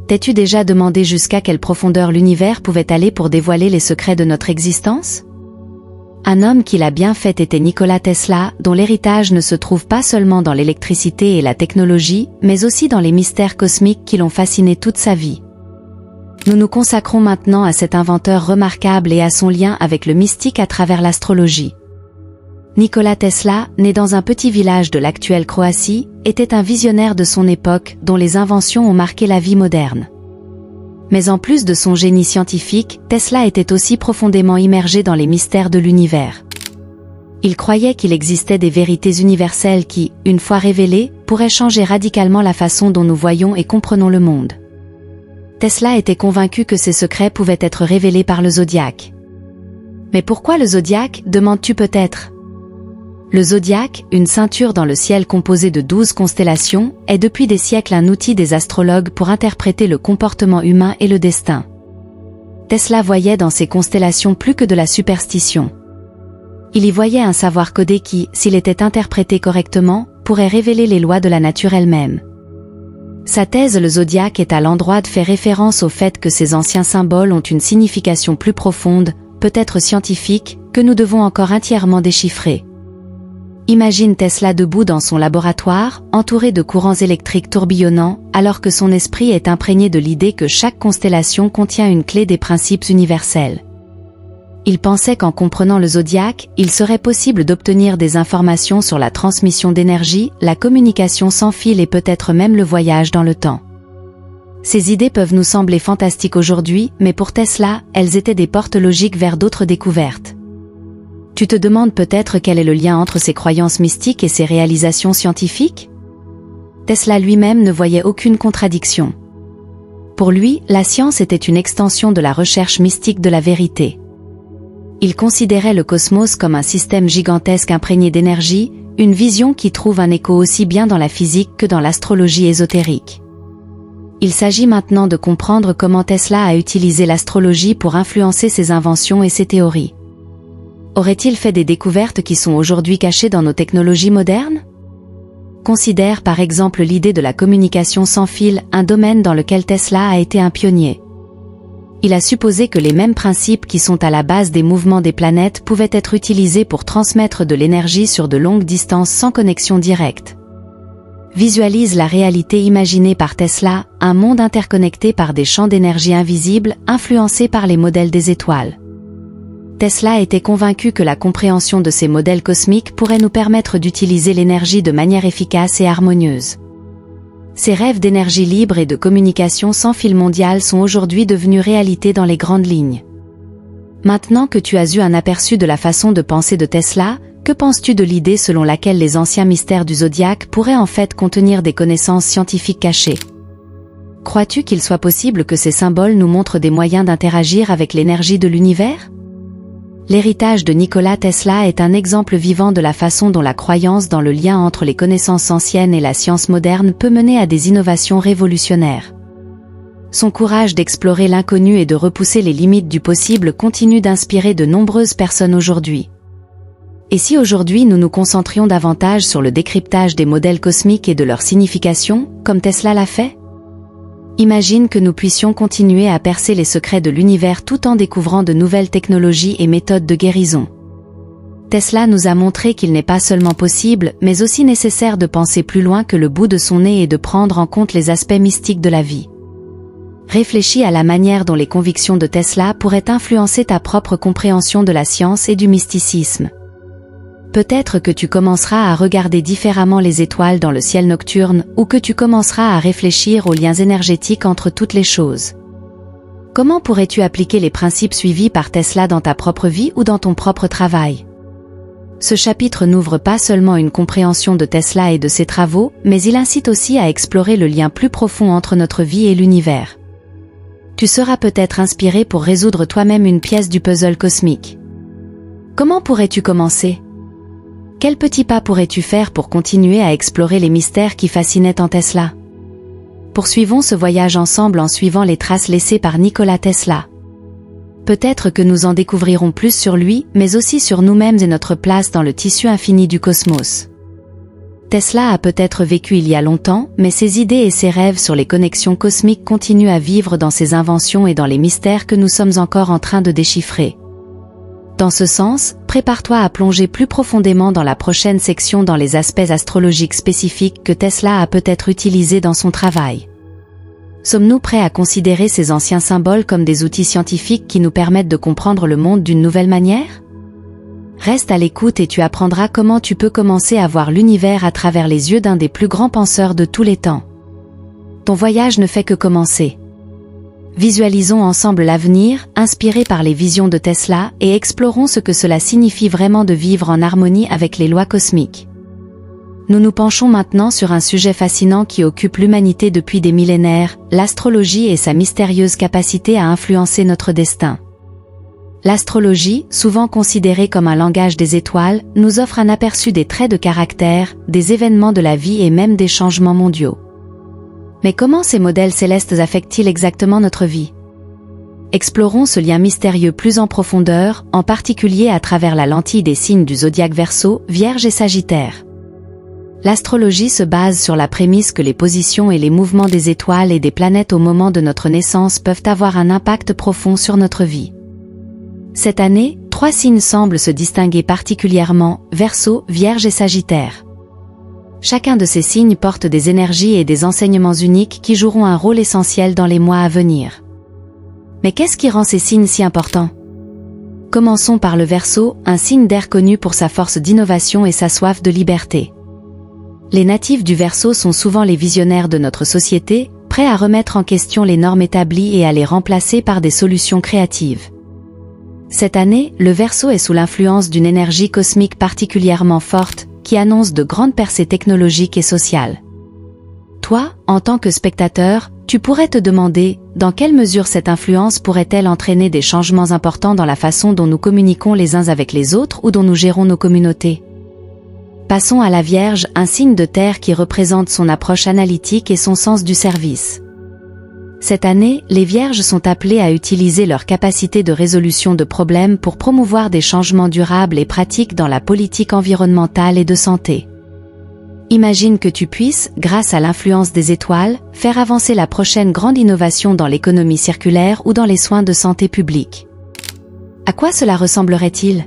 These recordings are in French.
T'es-tu déjà demandé jusqu'à quelle profondeur l'univers pouvait aller pour dévoiler les secrets de notre existence? Un homme qui l'a bien fait était Nikola Tesla, dont l'héritage ne se trouve pas seulement dans l'électricité et la technologie, mais aussi dans les mystères cosmiques qui l'ont fasciné toute sa vie. Nous nous consacrons maintenant à cet inventeur remarquable et à son lien avec le mystique à travers l'astrologie. Nikola Tesla, né dans un petit village de l'actuelle Croatie, était un visionnaire de son époque dont les inventions ont marqué la vie moderne. Mais en plus de son génie scientifique, Tesla était aussi profondément immergé dans les mystères de l'univers. Il croyait qu'il existait des vérités universelles qui, une fois révélées, pourraient changer radicalement la façon dont nous voyons et comprenons le monde. Tesla était convaincu que ces secrets pouvaient être révélés par le zodiaque. Mais pourquoi le zodiaque, demandes-tu peut-être? Le zodiaque, une ceinture dans le ciel composée de 12 constellations, est depuis des siècles un outil des astrologues pour interpréter le comportement humain et le destin. Tesla voyait dans ces constellations plus que de la superstition. Il y voyait un savoir codé qui, s'il était interprété correctement, pourrait révéler les lois de la nature elle-même. Sa thèse le zodiaque est à l'endroit de faire référence au fait que ces anciens symboles ont une signification plus profonde, peut-être scientifique, que nous devons encore entièrement déchiffrer. Imagine Tesla debout dans son laboratoire, entouré de courants électriques tourbillonnants, alors que son esprit est imprégné de l'idée que chaque constellation contient une clé des principes universels. Il pensait qu'en comprenant le zodiaque, il serait possible d'obtenir des informations sur la transmission d'énergie, la communication sans fil et peut-être même le voyage dans le temps. Ces idées peuvent nous sembler fantastiques aujourd'hui, mais pour Tesla, elles étaient des portes logiques vers d'autres découvertes. Tu te demandes peut-être quel est le lien entre ses croyances mystiques et ses réalisations scientifiques? Tesla lui-même ne voyait aucune contradiction. Pour lui, la science était une extension de la recherche mystique de la vérité. Il considérait le cosmos comme un système gigantesque imprégné d'énergie, une vision qui trouve un écho aussi bien dans la physique que dans l'astrologie ésotérique. Il s'agit maintenant de comprendre comment Tesla a utilisé l'astrologie pour influencer ses inventions et ses théories. Aurait-il fait des découvertes qui sont aujourd'hui cachées dans nos technologies modernes? Considère par exemple l'idée de la communication sans fil, un domaine dans lequel Tesla a été un pionnier. Il a supposé que les mêmes principes qui sont à la base des mouvements des planètes pouvaient être utilisés pour transmettre de l'énergie sur de longues distances sans connexion directe. Visualise la réalité imaginée par Tesla, un monde interconnecté par des champs d'énergie invisibles, influencés par les modèles des étoiles. Tesla était convaincu que la compréhension de ces modèles cosmiques pourrait nous permettre d'utiliser l'énergie de manière efficace et harmonieuse. Ses rêves d'énergie libre et de communication sans fil mondial sont aujourd'hui devenus réalité dans les grandes lignes. Maintenant que tu as eu un aperçu de la façon de penser de Tesla, que penses-tu de l'idée selon laquelle les anciens mystères du zodiaque pourraient en fait contenir des connaissances scientifiques cachées? Crois-tu qu'il soit possible que ces symboles nous montrent des moyens d'interagir avec l'énergie de l'univers? L'héritage de Nikola Tesla est un exemple vivant de la façon dont la croyance dans le lien entre les connaissances anciennes et la science moderne peut mener à des innovations révolutionnaires. Son courage d'explorer l'inconnu et de repousser les limites du possible continue d'inspirer de nombreuses personnes aujourd'hui. Et si aujourd'hui nous nous concentrions davantage sur le décryptage des modèles cosmiques et de leur signification, comme Tesla l'a fait? Imagine que nous puissions continuer à percer les secrets de l'univers tout en découvrant de nouvelles technologies et méthodes de guérison. Tesla nous a montré qu'il n'est pas seulement possible, mais aussi nécessaire de penser plus loin que le bout de son nez et de prendre en compte les aspects mystiques de la vie. Réfléchis à la manière dont les convictions de Tesla pourraient influencer ta propre compréhension de la science et du mysticisme. Peut-être que tu commenceras à regarder différemment les étoiles dans le ciel nocturne, ou que tu commenceras à réfléchir aux liens énergétiques entre toutes les choses. Comment pourrais-tu appliquer les principes suivis par Tesla dans ta propre vie ou dans ton propre travail? Ce chapitre n'ouvre pas seulement une compréhension de Tesla et de ses travaux, mais il incite aussi à explorer le lien plus profond entre notre vie et l'univers. Tu seras peut-être inspiré pour résoudre toi-même une pièce du puzzle cosmique. Comment pourrais-tu commencer? Quel petit pas pourrais-tu faire pour continuer à explorer les mystères qui fascinaient en Tesla? Poursuivons ce voyage ensemble en suivant les traces laissées par Nikola Tesla. Peut-être que nous en découvrirons plus sur lui, mais aussi sur nous-mêmes et notre place dans le tissu infini du cosmos. Tesla a peut-être vécu il y a longtemps, mais ses idées et ses rêves sur les connexions cosmiques continuent à vivre dans ses inventions et dans les mystères que nous sommes encore en train de déchiffrer. Dans ce sens, prépare-toi à plonger plus profondément dans la prochaine section dans les aspects astrologiques spécifiques que Tesla a peut-être utilisés dans son travail. Sommes-nous prêts à considérer ces anciens symboles comme des outils scientifiques qui nous permettent de comprendre le monde d'une nouvelle manière? Reste à l'écoute et tu apprendras comment tu peux commencer à voir l'univers à travers les yeux d'un des plus grands penseurs de tous les temps. Ton voyage ne fait que commencer. Visualisons ensemble l'avenir, inspirés par les visions de Tesla, et explorons ce que cela signifie vraiment de vivre en harmonie avec les lois cosmiques. Nous nous penchons maintenant sur un sujet fascinant qui occupe l'humanité depuis des millénaires, l'astrologie et sa mystérieuse capacité à influencer notre destin. L'astrologie, souvent considérée comme un langage des étoiles, nous offre un aperçu des traits de caractère, des événements de la vie et même des changements mondiaux. Mais comment ces modèles célestes affectent-ils exactement notre vie? Explorons ce lien mystérieux plus en profondeur, en particulier à travers la lentille des signes du zodiaque Verseau, Vierge et Sagittaire. L'astrologie se base sur la prémisse que les positions et les mouvements des étoiles et des planètes au moment de notre naissance peuvent avoir un impact profond sur notre vie. Cette année, 3 signes semblent se distinguer particulièrement, Verseau, Vierge et Sagittaire. Chacun de ces signes porte des énergies et des enseignements uniques qui joueront un rôle essentiel dans les mois à venir. Mais qu'est-ce qui rend ces signes si importants? Commençons par le Verseau, un signe d'air connu pour sa force d'innovation et sa soif de liberté. Les natifs du Verseau sont souvent les visionnaires de notre société, prêts à remettre en question les normes établies et à les remplacer par des solutions créatives. Cette année, le Verseau est sous l'influence d'une énergie cosmique particulièrement forte, qui annonce de grandes percées technologiques et sociales. Toi, en tant que spectateur, tu pourrais te demander, dans quelle mesure cette influence pourrait-elle entraîner des changements importants dans la façon dont nous communiquons les uns avec les autres ou dont nous gérons nos communautés? Passons à la Vierge, un signe de terre qui représente son approche analytique et son sens du service. Cette année, les Vierges sont appelées à utiliser leur capacité de résolution de problèmes pour promouvoir des changements durables et pratiques dans la politique environnementale et de santé. Imagine que tu puisses, grâce à l'influence des étoiles, faire avancer la prochaine grande innovation dans l'économie circulaire ou dans les soins de santé publique. À quoi cela ressemblerait-il?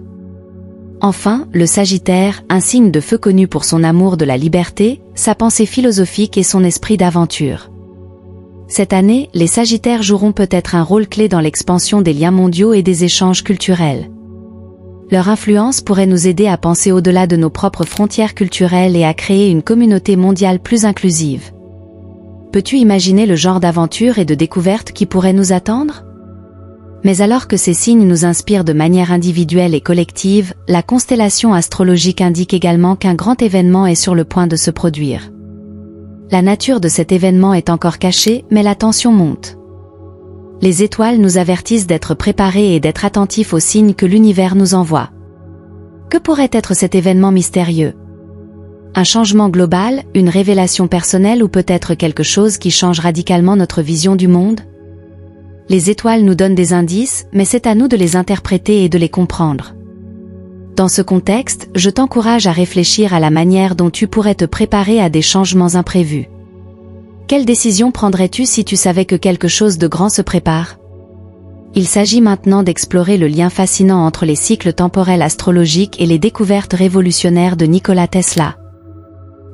Enfin, le Sagittaire, un signe de feu connu pour son amour de la liberté, sa pensée philosophique et son esprit d'aventure. Cette année, les Sagittaires joueront peut-être un rôle clé dans l'expansion des liens mondiaux et des échanges culturels. Leur influence pourrait nous aider à penser au-delà de nos propres frontières culturelles et à créer une communauté mondiale plus inclusive. Peux-tu imaginer le genre d'aventure et de découverte qui pourrait nous attendre? Mais alors que ces signes nous inspirent de manière individuelle et collective, la constellation astrologique indique également qu'un grand événement est sur le point de se produire. La nature de cet événement est encore cachée, mais la tension monte. Les étoiles nous avertissent d'être préparés et d'être attentifs aux signes que l'univers nous envoie. Que pourrait être cet événement mystérieux? Un changement global, une révélation personnelle ou peut-être quelque chose qui change radicalement notre vision du monde? Les étoiles nous donnent des indices, mais c'est à nous de les interpréter et de les comprendre. Dans ce contexte, je t'encourage à réfléchir à la manière dont tu pourrais te préparer à des changements imprévus. Quelle décision prendrais-tu si tu savais que quelque chose de grand se prépare? Il s'agit maintenant d'explorer le lien fascinant entre les cycles temporels astrologiques et les découvertes révolutionnaires de Nikola Tesla.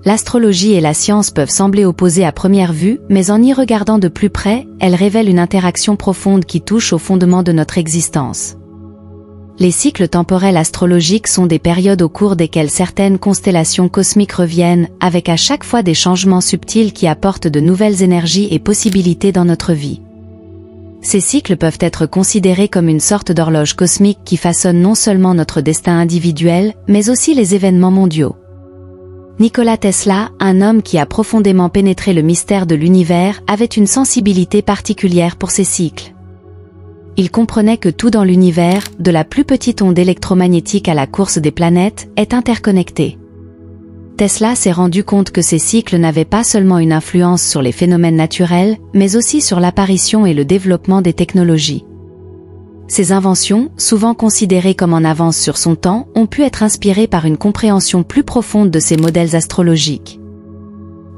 L'astrologie et la science peuvent sembler opposées à première vue, mais en y regardant de plus près, elles révèlent une interaction profonde qui touche au fondement de notre existence. Les cycles temporels astrologiques sont des périodes au cours desquelles certaines constellations cosmiques reviennent, avec à chaque fois des changements subtils qui apportent de nouvelles énergies et possibilités dans notre vie. Ces cycles peuvent être considérés comme une sorte d'horloge cosmique qui façonne non seulement notre destin individuel, mais aussi les événements mondiaux. Nikola Tesla, un homme qui a profondément pénétré le mystère de l'univers, avait une sensibilité particulière pour ces cycles. Il comprenait que tout dans l'univers, de la plus petite onde électromagnétique à la course des planètes, est interconnecté. Tesla s'est rendu compte que ces cycles n'avaient pas seulement une influence sur les phénomènes naturels, mais aussi sur l'apparition et le développement des technologies. Ces inventions, souvent considérées comme en avance sur son temps, ont pu être inspirées par une compréhension plus profonde de ces modèles astrologiques.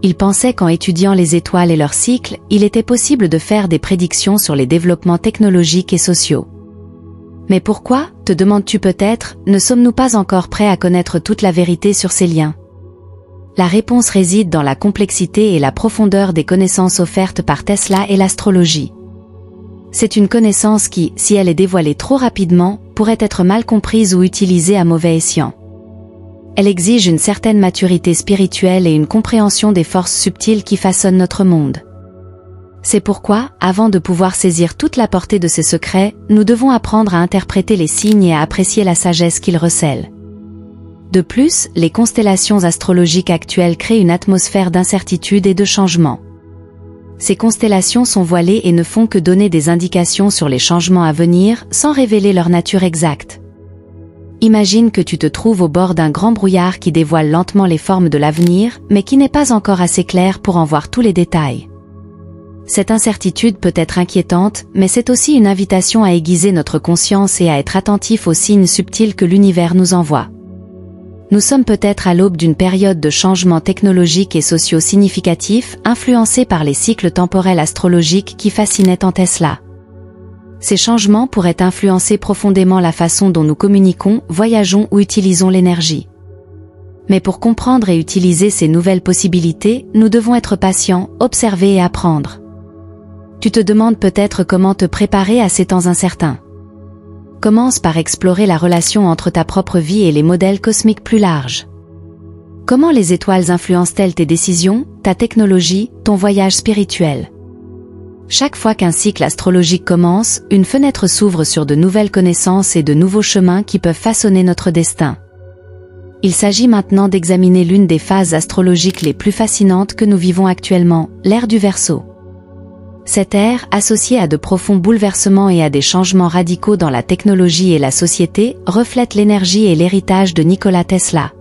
Il pensait qu'en étudiant les étoiles et leurs cycles, il était possible de faire des prédictions sur les développements technologiques et sociaux. Mais pourquoi, te demandes-tu peut-être, ne sommes-nous pas encore prêts à connaître toute la vérité sur ces liens? La réponse réside dans la complexité et la profondeur des connaissances offertes par Tesla et l'astrologie. C'est une connaissance qui, si elle est dévoilée trop rapidement, pourrait être mal comprise ou utilisée à mauvais escient. Elle exige une certaine maturité spirituelle et une compréhension des forces subtiles qui façonnent notre monde. C'est pourquoi, avant de pouvoir saisir toute la portée de ces secrets, nous devons apprendre à interpréter les signes et à apprécier la sagesse qu'ils recèlent. De plus, les constellations astrologiques actuelles créent une atmosphère d'incertitude et de changement. Ces constellations sont voilées et ne font que donner des indications sur les changements à venir, sans révéler leur nature exacte. Imagine que tu te trouves au bord d'un grand brouillard qui dévoile lentement les formes de l'avenir, mais qui n'est pas encore assez clair pour en voir tous les détails. Cette incertitude peut être inquiétante, mais c'est aussi une invitation à aiguiser notre conscience et à être attentif aux signes subtils que l'univers nous envoie. Nous sommes peut-être à l'aube d'une période de changements technologiques et sociaux significatifs, influencés par les cycles temporels astrologiques qui fascinaient en Tesla. Ces changements pourraient influencer profondément la façon dont nous communiquons, voyageons ou utilisons l'énergie. Mais pour comprendre et utiliser ces nouvelles possibilités, nous devons être patients, observer et apprendre. Tu te demandes peut-être comment te préparer à ces temps incertains. Commence par explorer la relation entre ta propre vie et les modèles cosmiques plus larges. Comment les étoiles influencent-elles tes décisions, ta technologie, ton voyage spirituel? Chaque fois qu'un cycle astrologique commence, une fenêtre s'ouvre sur de nouvelles connaissances et de nouveaux chemins qui peuvent façonner notre destin. Il s'agit maintenant d'examiner l'une des phases astrologiques les plus fascinantes que nous vivons actuellement, l'ère du Verseau. Cette ère, associée à de profonds bouleversements et à des changements radicaux dans la technologie et la société, reflète l'énergie et l'héritage de Nikola Tesla.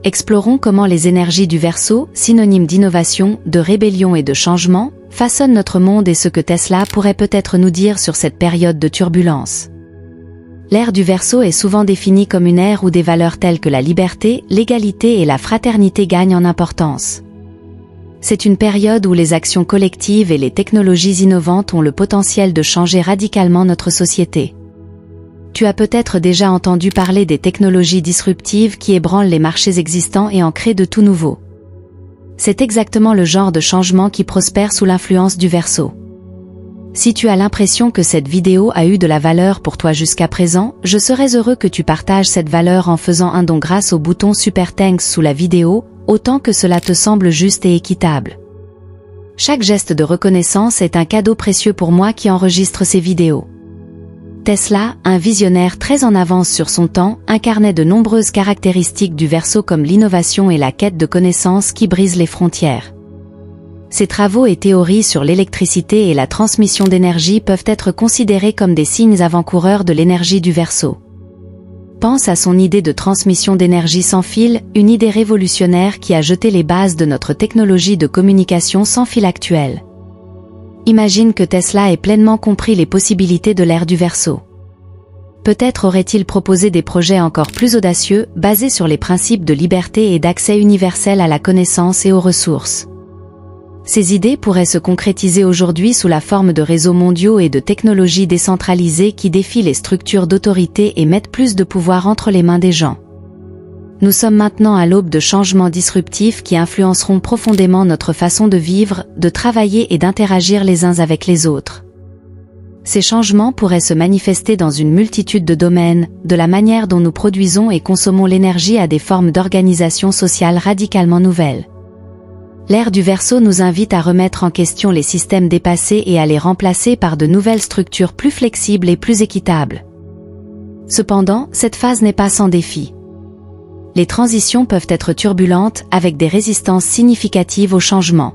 Explorons comment les énergies du Verseau, synonymes d'innovation, de rébellion et de changement, façonnent notre monde et ce que Tesla pourrait peut-être nous dire sur cette période de turbulence. L'ère du Verseau est souvent définie comme une ère où des valeurs telles que la liberté, l'égalité et la fraternité gagnent en importance. C'est une période où les actions collectives et les technologies innovantes ont le potentiel de changer radicalement notre société. Tu as peut-être déjà entendu parler des technologies disruptives qui ébranlent les marchés existants et en créent de tout nouveau. C'est exactement le genre de changement qui prospère sous l'influence du Verseau. Si tu as l'impression que cette vidéo a eu de la valeur pour toi jusqu'à présent, je serais heureux que tu partages cette valeur en faisant un don grâce au bouton Super Thanks sous la vidéo, autant que cela te semble juste et équitable. Chaque geste de reconnaissance est un cadeau précieux pour moi qui enregistre ces vidéos. Tesla, un visionnaire très en avance sur son temps, incarnait de nombreuses caractéristiques du Verseau comme l'innovation et la quête de connaissances qui brisent les frontières. Ses travaux et théories sur l'électricité et la transmission d'énergie peuvent être considérés comme des signes avant-coureurs de l'énergie du Verseau. Pense à son idée de transmission d'énergie sans fil, une idée révolutionnaire qui a jeté les bases de notre technologie de communication sans fil actuelle. Imagine que Tesla ait pleinement compris les possibilités de l'ère du Verseau. Peut-être aurait-il proposé des projets encore plus audacieux, basés sur les principes de liberté et d'accès universel à la connaissance et aux ressources. Ces idées pourraient se concrétiser aujourd'hui sous la forme de réseaux mondiaux et de technologies décentralisées qui défient les structures d'autorité et mettent plus de pouvoir entre les mains des gens. Nous sommes maintenant à l'aube de changements disruptifs qui influenceront profondément notre façon de vivre, de travailler et d'interagir les uns avec les autres. Ces changements pourraient se manifester dans une multitude de domaines, de la manière dont nous produisons et consommons l'énergie à des formes d'organisation sociale radicalement nouvelles. L'ère du Verseau nous invite à remettre en question les systèmes dépassés et à les remplacer par de nouvelles structures plus flexibles et plus équitables. Cependant, cette phase n'est pas sans défi. Les transitions peuvent être turbulentes, avec des résistances significatives au changement.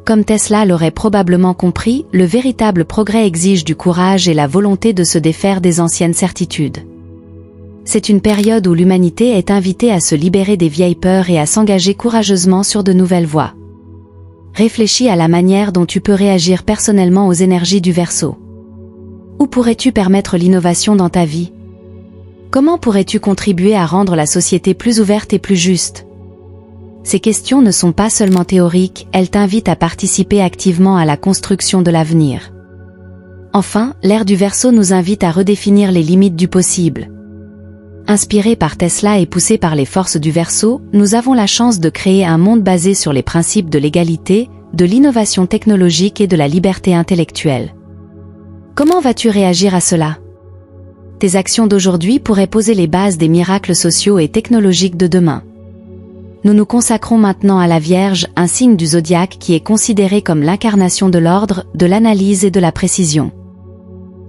Comme Tesla l'aurait probablement compris, le véritable progrès exige du courage et la volonté de se défaire des anciennes certitudes. C'est une période où l'humanité est invitée à se libérer des vieilles peurs et à s'engager courageusement sur de nouvelles voies. Réfléchis à la manière dont tu peux réagir personnellement aux énergies du Verseau. Où pourrais-tu permettre l'innovation dans ta vie? Comment pourrais-tu contribuer à rendre la société plus ouverte et plus juste? Ces questions ne sont pas seulement théoriques, elles t'invitent à participer activement à la construction de l'avenir. Enfin, l'ère du Verseau nous invite à redéfinir les limites du possible. Inspirés par Tesla et poussés par les forces du Verseau, nous avons la chance de créer un monde basé sur les principes de l'égalité, de l'innovation technologique et de la liberté intellectuelle. Comment vas-tu réagir à cela? Tes actions d'aujourd'hui pourraient poser les bases des miracles sociaux et technologiques de demain. Nous nous consacrons maintenant à la Vierge, un signe du zodiaque qui est considéré comme l'incarnation de l'ordre, de l'analyse et de la précision.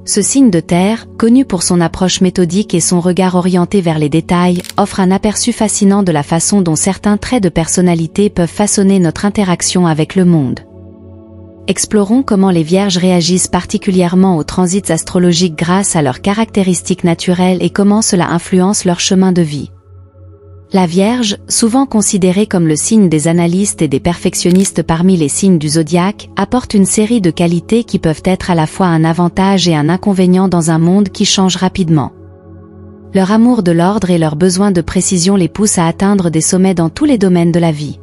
Ce signe de terre, connu pour son approche méthodique et son regard orienté vers les détails, offre un aperçu fascinant de la façon dont certains traits de personnalité peuvent façonner notre interaction avec le monde. Explorons comment les Vierges réagissent particulièrement aux transits astrologiques grâce à leurs caractéristiques naturelles et comment cela influence leur chemin de vie. La Vierge, souvent considérée comme le signe des analystes et des perfectionnistes parmi les signes du zodiaque, apporte une série de qualités qui peuvent être à la fois un avantage et un inconvénient dans un monde qui change rapidement. Leur amour de l'ordre et leur besoin de précision les poussent à atteindre des sommets dans tous les domaines de la vie.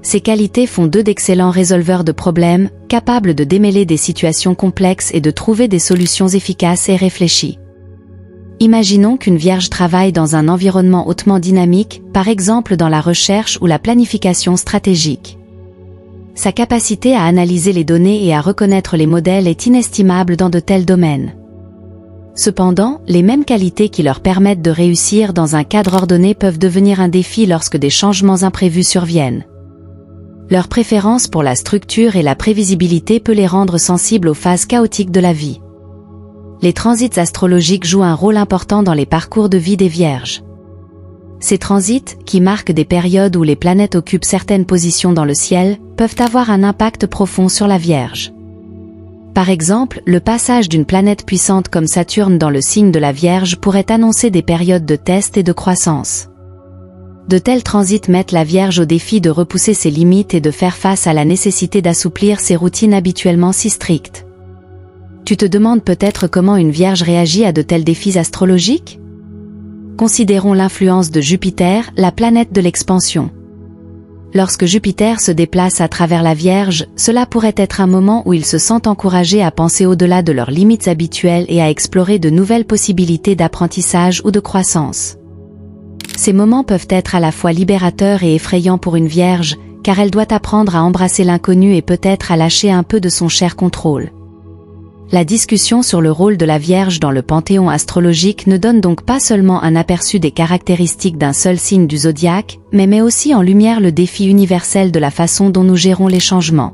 Ces qualités font d'eux d'excellents résolveurs de problèmes, capables de démêler des situations complexes et de trouver des solutions efficaces et réfléchies. Imaginons qu'une Vierge travaille dans un environnement hautement dynamique, par exemple dans la recherche ou la planification stratégique. Sa capacité à analyser les données et à reconnaître les modèles est inestimable dans de tels domaines. Cependant, les mêmes qualités qui leur permettent de réussir dans un cadre ordonné peuvent devenir un défi lorsque des changements imprévus surviennent. Leur préférence pour la structure et la prévisibilité peut les rendre sensibles aux phases chaotiques de la vie. Les transits astrologiques jouent un rôle important dans les parcours de vie des Vierges. Ces transits, qui marquent des périodes où les planètes occupent certaines positions dans le ciel, peuvent avoir un impact profond sur la Vierge. Par exemple, le passage d'une planète puissante comme Saturne dans le signe de la Vierge pourrait annoncer des périodes de test et de croissance. De tels transits mettent la Vierge au défi de repousser ses limites et de faire face à la nécessité d'assouplir ses routines habituellement si strictes. Tu te demandes peut-être comment une Vierge réagit à de tels défis astrologiques? Considérons l'influence de Jupiter, la planète de l'expansion. Lorsque Jupiter se déplace à travers la Vierge, cela pourrait être un moment où ils se sentent encouragés à penser au-delà de leurs limites habituelles et à explorer de nouvelles possibilités d'apprentissage ou de croissance. Ces moments peuvent être à la fois libérateurs et effrayants pour une Vierge, car elle doit apprendre à embrasser l'inconnu et peut-être à lâcher un peu de son cher contrôle. La discussion sur le rôle de la Vierge dans le panthéon astrologique ne donne donc pas seulement un aperçu des caractéristiques d'un seul signe du zodiaque, mais met aussi en lumière le défi universel de la façon dont nous gérons les changements.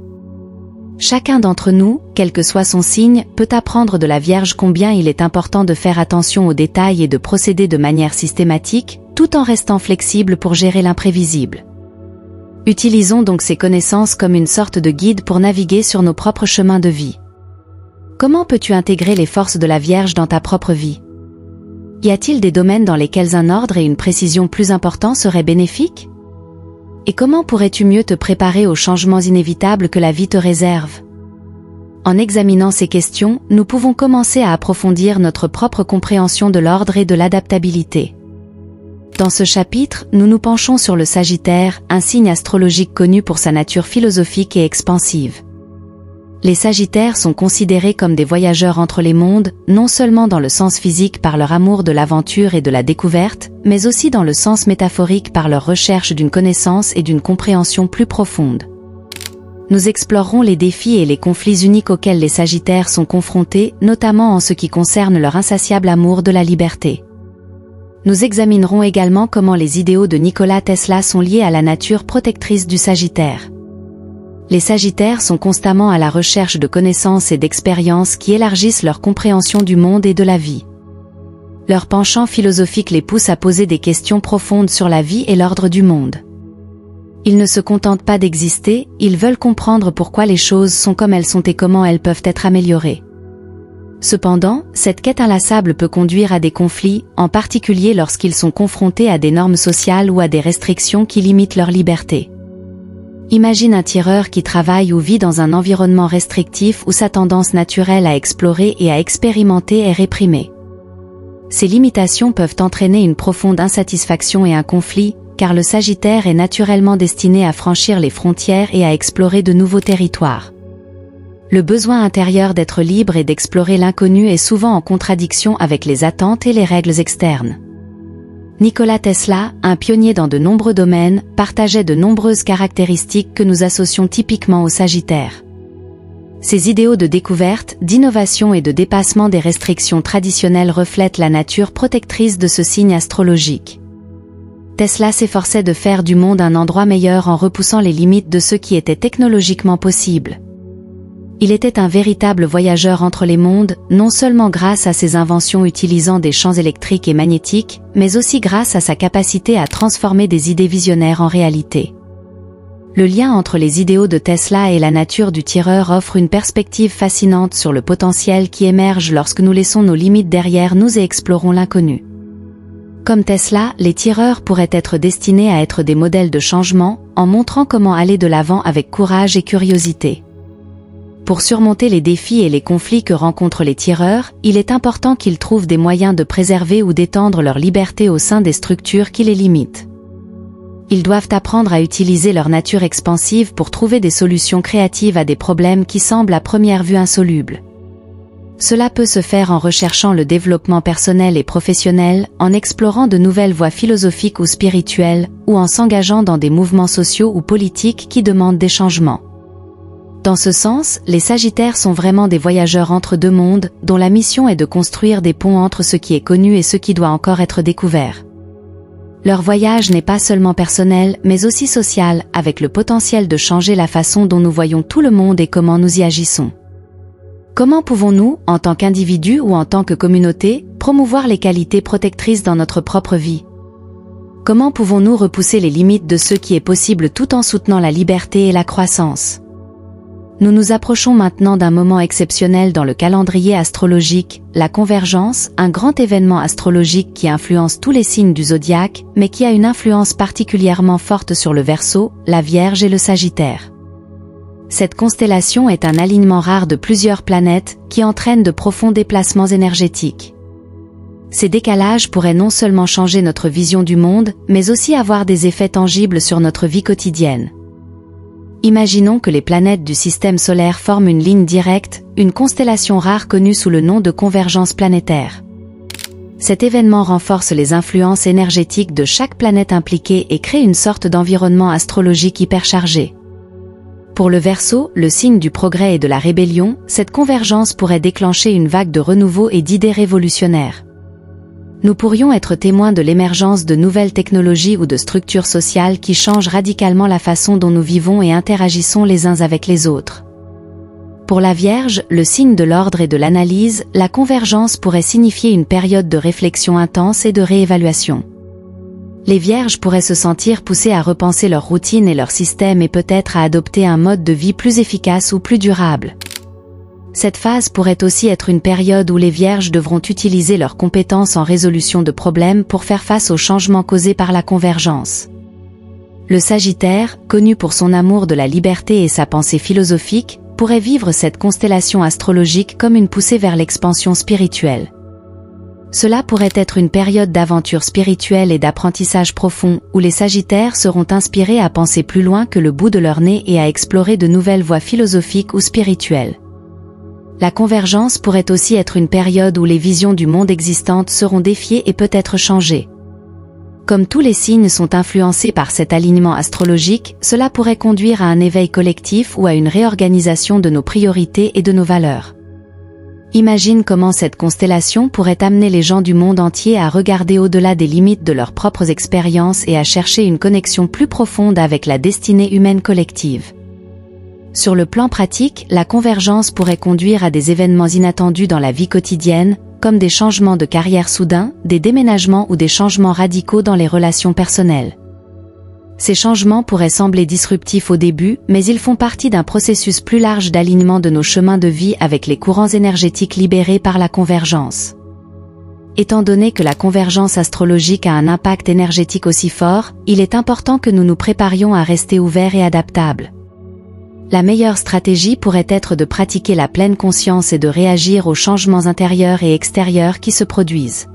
Chacun d'entre nous, quel que soit son signe, peut apprendre de la Vierge combien il est important de faire attention aux détails et de procéder de manière systématique, tout en restant flexible pour gérer l'imprévisible. Utilisons donc ces connaissances comme une sorte de guide pour naviguer sur nos propres chemins de vie. Comment peux-tu intégrer les forces de la Vierge dans ta propre vie? Y a-t-il des domaines dans lesquels un ordre et une précision plus importants seraient bénéfiques? Et comment pourrais-tu mieux te préparer aux changements inévitables que la vie te réserve? En examinant ces questions, nous pouvons commencer à approfondir notre propre compréhension de l'ordre et de l'adaptabilité. Dans ce chapitre, nous nous penchons sur le Sagittaire, un signe astrologique connu pour sa nature philosophique et expansive. Les Sagittaires sont considérés comme des voyageurs entre les mondes, non seulement dans le sens physique par leur amour de l'aventure et de la découverte, mais aussi dans le sens métaphorique par leur recherche d'une connaissance et d'une compréhension plus profonde. Nous explorerons les défis et les conflits uniques auxquels les Sagittaires sont confrontés, notamment en ce qui concerne leur insatiable amour de la liberté. Nous examinerons également comment les idéaux de Nikola Tesla sont liés à la nature protectrice du Sagittaire. Les Sagittaires sont constamment à la recherche de connaissances et d'expériences qui élargissent leur compréhension du monde et de la vie. Leur penchant philosophique les pousse à poser des questions profondes sur la vie et l'ordre du monde. Ils ne se contentent pas d'exister, ils veulent comprendre pourquoi les choses sont comme elles sont et comment elles peuvent être améliorées. Cependant, cette quête inlassable peut conduire à des conflits, en particulier lorsqu'ils sont confrontés à des normes sociales ou à des restrictions qui limitent leur liberté. Imagine un tireur qui travaille ou vit dans un environnement restrictif où sa tendance naturelle à explorer et à expérimenter est réprimée. Ces limitations peuvent entraîner une profonde insatisfaction et un conflit, car le Sagittaire est naturellement destiné à franchir les frontières et à explorer de nouveaux territoires. Le besoin intérieur d'être libre et d'explorer l'inconnu est souvent en contradiction avec les attentes et les règles externes. Nikola Tesla, un pionnier dans de nombreux domaines, partageait de nombreuses caractéristiques que nous associons typiquement au Sagittaire. Ces idéaux de découverte, d'innovation et de dépassement des restrictions traditionnelles reflètent la nature protectrice de ce signe astrologique. Tesla s'efforçait de faire du monde un endroit meilleur en repoussant les limites de ce qui était technologiquement possible. Il était un véritable voyageur entre les mondes, non seulement grâce à ses inventions utilisant des champs électriques et magnétiques, mais aussi grâce à sa capacité à transformer des idées visionnaires en réalité. Le lien entre les idéaux de Tesla et la nature du tireur offre une perspective fascinante sur le potentiel qui émerge lorsque nous laissons nos limites derrière nous et explorons l'inconnu. Comme Tesla, les tireurs pourraient être destinés à être des modèles de changement, en montrant comment aller de l'avant avec courage et curiosité. Pour surmonter les défis et les conflits que rencontrent les tireurs, il est important qu'ils trouvent des moyens de préserver ou d'étendre leur liberté au sein des structures qui les limitent. Ils doivent apprendre à utiliser leur nature expansive pour trouver des solutions créatives à des problèmes qui semblent à première vue insolubles. Cela peut se faire en recherchant le développement personnel et professionnel, en explorant de nouvelles voies philosophiques ou spirituelles, ou en s'engageant dans des mouvements sociaux ou politiques qui demandent des changements. Dans ce sens, les Sagittaires sont vraiment des voyageurs entre deux mondes, dont la mission est de construire des ponts entre ce qui est connu et ce qui doit encore être découvert. Leur voyage n'est pas seulement personnel, mais aussi social, avec le potentiel de changer la façon dont nous voyons tout le monde et comment nous y agissons. Comment pouvons-nous, en tant qu'individus ou en tant que communauté, promouvoir les qualités protectrices dans notre propre vie? Comment pouvons-nous repousser les limites de ce qui est possible tout en soutenant la liberté et la croissance? Nous nous approchons maintenant d'un moment exceptionnel dans le calendrier astrologique, la convergence, un grand événement astrologique qui influence tous les signes du zodiaque, mais qui a une influence particulièrement forte sur le Verseau, la Vierge et le Sagittaire. Cette constellation est un alignement rare de plusieurs planètes, qui entraîne de profonds déplacements énergétiques. Ces décalages pourraient non seulement changer notre vision du monde, mais aussi avoir des effets tangibles sur notre vie quotidienne. Imaginons que les planètes du système solaire forment une ligne directe, une constellation rare connue sous le nom de convergence planétaire. Cet événement renforce les influences énergétiques de chaque planète impliquée et crée une sorte d'environnement astrologique hyperchargé. Pour le Verseau, le signe du progrès et de la rébellion, cette convergence pourrait déclencher une vague de renouveau et d'idées révolutionnaires. Nous pourrions être témoins de l'émergence de nouvelles technologies ou de structures sociales qui changent radicalement la façon dont nous vivons et interagissons les uns avec les autres. Pour la Vierge, le signe de l'ordre et de l'analyse, la convergence pourrait signifier une période de réflexion intense et de réévaluation. Les Vierges pourraient se sentir poussées à repenser leur routine et leur système et peut-être à adopter un mode de vie plus efficace ou plus durable. Cette phase pourrait aussi être une période où les Vierges devront utiliser leurs compétences en résolution de problèmes pour faire face aux changements causés par la convergence. Le Sagittaire, connu pour son amour de la liberté et sa pensée philosophique, pourrait vivre cette constellation astrologique comme une poussée vers l'expansion spirituelle. Cela pourrait être une période d'aventure spirituelle et d'apprentissage profond, où les Sagittaires seront inspirés à penser plus loin que le bout de leur nez et à explorer de nouvelles voies philosophiques ou spirituelles. La convergence pourrait aussi être une période où les visions du monde existantes seront défiées et peut-être changées. Comme tous les signes sont influencés par cet alignement astrologique, cela pourrait conduire à un éveil collectif ou à une réorganisation de nos priorités et de nos valeurs. Imagine comment cette constellation pourrait amener les gens du monde entier à regarder au-delà des limites de leurs propres expériences et à chercher une connexion plus profonde avec la destinée humaine collective. Sur le plan pratique, la convergence pourrait conduire à des événements inattendus dans la vie quotidienne, comme des changements de carrière soudains, des déménagements ou des changements radicaux dans les relations personnelles. Ces changements pourraient sembler disruptifs au début, mais ils font partie d'un processus plus large d'alignement de nos chemins de vie avec les courants énergétiques libérés par la convergence. étant donné que la convergence astrologique a un impact énergétique aussi fort, il est important que nous nous préparions à rester ouverts et adaptables. La meilleure stratégie pourrait être de pratiquer la pleine conscience et de réagir aux changements intérieurs et extérieurs qui se produisent.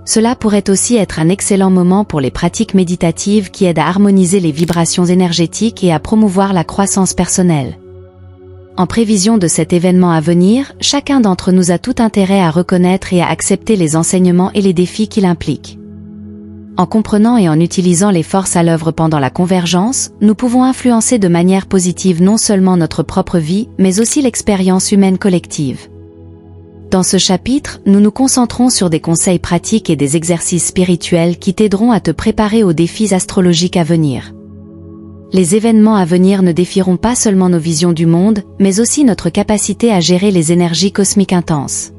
Cela pourrait aussi être un excellent moment pour les pratiques méditatives qui aident à harmoniser les vibrations énergétiques et à promouvoir la croissance personnelle. En prévision de cet événement à venir, chacun d'entre nous a tout intérêt à reconnaître et à accepter les enseignements et les défis qu'il implique. En comprenant et en utilisant les forces à l'œuvre pendant la convergence, nous pouvons influencer de manière positive non seulement notre propre vie, mais aussi l'expérience humaine collective. Dans ce chapitre, nous nous concentrons sur des conseils pratiques et des exercices spirituels qui t'aideront à te préparer aux défis astrologiques à venir. Les événements à venir ne défieront pas seulement nos visions du monde, mais aussi notre capacité à gérer les énergies cosmiques intenses.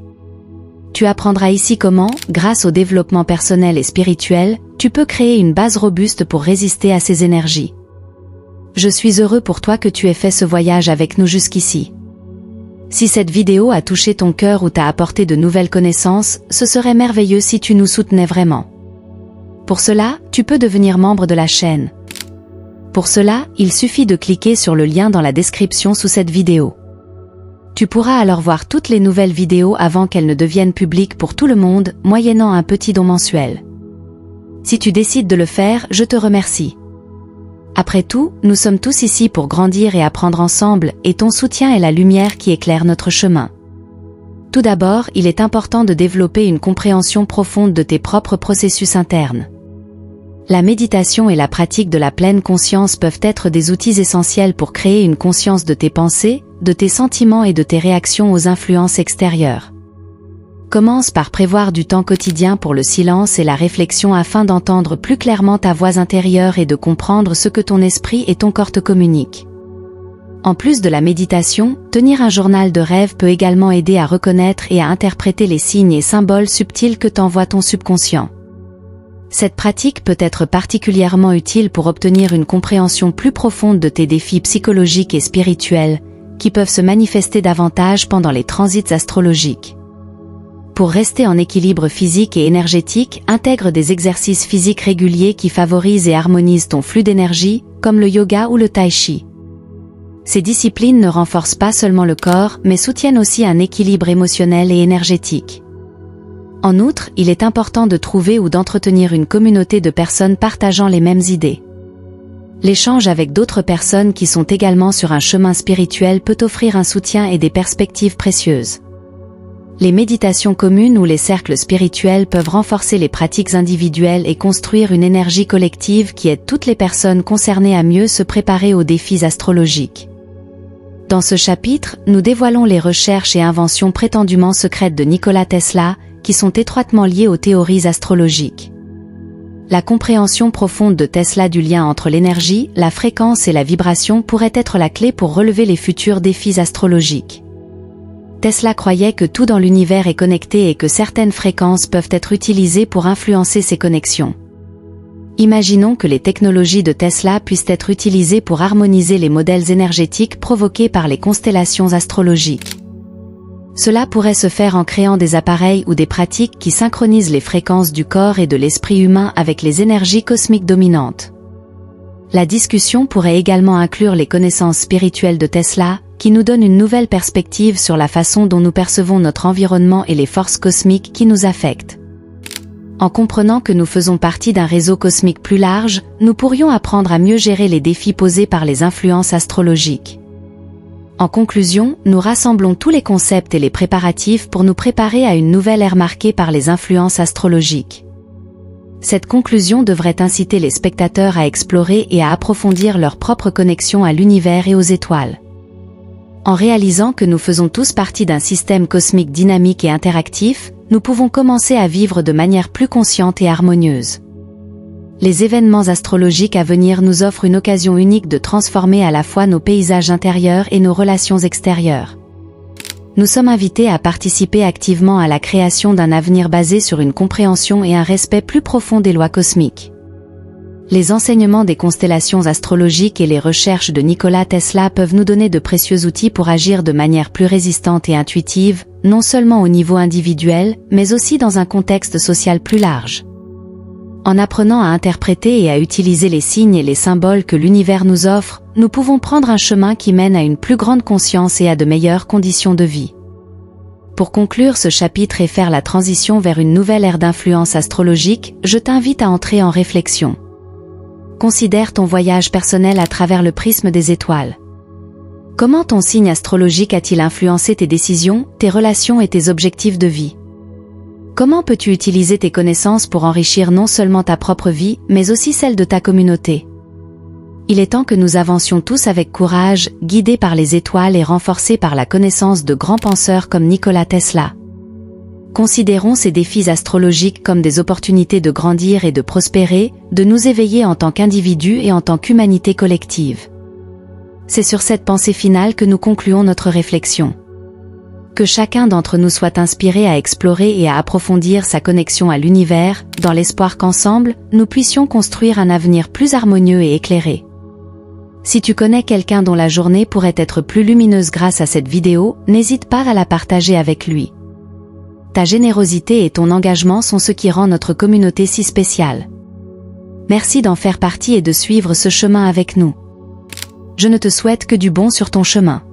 Tu apprendras ici comment, grâce au développement personnel et spirituel, tu peux créer une base robuste pour résister à ces énergies. Je suis heureux pour toi que tu aies fait ce voyage avec nous jusqu'ici. Si cette vidéo a touché ton cœur ou t'a apporté de nouvelles connaissances, ce serait merveilleux si tu nous soutenais vraiment. Pour cela, tu peux devenir membre de la chaîne. Pour cela, il suffit de cliquer sur le lien dans la description sous cette vidéo. Tu pourras alors voir toutes les nouvelles vidéos avant qu'elles ne deviennent publiques pour tout le monde, moyennant un petit don mensuel. Si tu décides de le faire, je te remercie. Après tout, nous sommes tous ici pour grandir et apprendre ensemble, et ton soutien est la lumière qui éclaire notre chemin. Tout d'abord, il est important de développer une compréhension profonde de tes propres processus internes. La méditation et la pratique de la pleine conscience peuvent être des outils essentiels pour créer une conscience de tes pensées, de tes sentiments et de tes réactions aux influences extérieures. Commence par prévoir du temps quotidien pour le silence et la réflexion afin d'entendre plus clairement ta voix intérieure et de comprendre ce que ton esprit et ton corps te communiquent. En plus de la méditation, tenir un journal de rêve peut également aider à reconnaître et à interpréter les signes et symboles subtils que t'envoie ton subconscient. Cette pratique peut être particulièrement utile pour obtenir une compréhension plus profonde de tes défis psychologiques et spirituels, qui peuvent se manifester davantage pendant les transits astrologiques. Pour rester en équilibre physique et énergétique, intègre des exercices physiques réguliers qui favorisent et harmonisent ton flux d'énergie, comme le yoga ou le tai chi. Ces disciplines ne renforcent pas seulement le corps, mais soutiennent aussi un équilibre émotionnel et énergétique. En outre, il est important de trouver ou d'entretenir une communauté de personnes partageant les mêmes idées. L'échange avec d'autres personnes qui sont également sur un chemin spirituel peut offrir un soutien et des perspectives précieuses. Les méditations communes ou les cercles spirituels peuvent renforcer les pratiques individuelles et construire une énergie collective qui aide toutes les personnes concernées à mieux se préparer aux défis astrologiques. Dans ce chapitre, nous dévoilons les recherches et inventions prétendument secrètes de Nikola Tesla, qui sont étroitement liées aux théories astrologiques. La compréhension profonde de Tesla du lien entre l'énergie, la fréquence et la vibration pourrait être la clé pour relever les futurs défis astrologiques. Tesla croyait que tout dans l'univers est connecté et que certaines fréquences peuvent être utilisées pour influencer ces connexions. Imaginons que les technologies de Tesla puissent être utilisées pour harmoniser les modèles énergétiques provoqués par les constellations astrologiques. Cela pourrait se faire en créant des appareils ou des pratiques qui synchronisent les fréquences du corps et de l'esprit humain avec les énergies cosmiques dominantes. La discussion pourrait également inclure les connaissances spirituelles de Tesla, qui nous donnent une nouvelle perspective sur la façon dont nous percevons notre environnement et les forces cosmiques qui nous affectent. En comprenant que nous faisons partie d'un réseau cosmique plus large, nous pourrions apprendre à mieux gérer les défis posés par les influences astrologiques. En conclusion, nous rassemblons tous les concepts et les préparatifs pour nous préparer à une nouvelle ère marquée par les influences astrologiques. Cette conclusion devrait inciter les spectateurs à explorer et à approfondir leur propre connexion à l'univers et aux étoiles. En réalisant que nous faisons tous partie d'un système cosmique dynamique et interactif, nous pouvons commencer à vivre de manière plus consciente et harmonieuse. Les événements astrologiques à venir nous offrent une occasion unique de transformer à la fois nos paysages intérieurs et nos relations extérieures. Nous sommes invités à participer activement à la création d'un avenir basé sur une compréhension et un respect plus profond des lois cosmiques. Les enseignements des constellations astrologiques et les recherches de Nikola Tesla peuvent nous donner de précieux outils pour agir de manière plus résistante et intuitive, non seulement au niveau individuel, mais aussi dans un contexte social plus large. En apprenant à interpréter et à utiliser les signes et les symboles que l'univers nous offre, nous pouvons prendre un chemin qui mène à une plus grande conscience et à de meilleures conditions de vie. Pour conclure ce chapitre et faire la transition vers une nouvelle ère d'influence astrologique, je t'invite à entrer en réflexion. Considère ton voyage personnel à travers le prisme des étoiles. Comment ton signe astrologique a-t-il influencé tes décisions, tes relations et tes objectifs de vie? Comment peux-tu utiliser tes connaissances pour enrichir non seulement ta propre vie, mais aussi celle de ta communauté? Il est temps que nous avancions tous avec courage, guidés par les étoiles et renforcés par la connaissance de grands penseurs comme Nikola Tesla. Considérons ces défis astrologiques comme des opportunités de grandir et de prospérer, de nous éveiller en tant qu'individus et en tant qu'humanité collective. C'est sur cette pensée finale que nous concluons notre réflexion. Que chacun d'entre nous soit inspiré à explorer et à approfondir sa connexion à l'univers, dans l'espoir qu'ensemble, nous puissions construire un avenir plus harmonieux et éclairé. Si tu connais quelqu'un dont la journée pourrait être plus lumineuse grâce à cette vidéo, n'hésite pas à la partager avec lui. Ta générosité et ton engagement sont ce qui rend notre communauté si spéciale. Merci d'en faire partie et de suivre ce chemin avec nous. Je ne te souhaite que du bon sur ton chemin.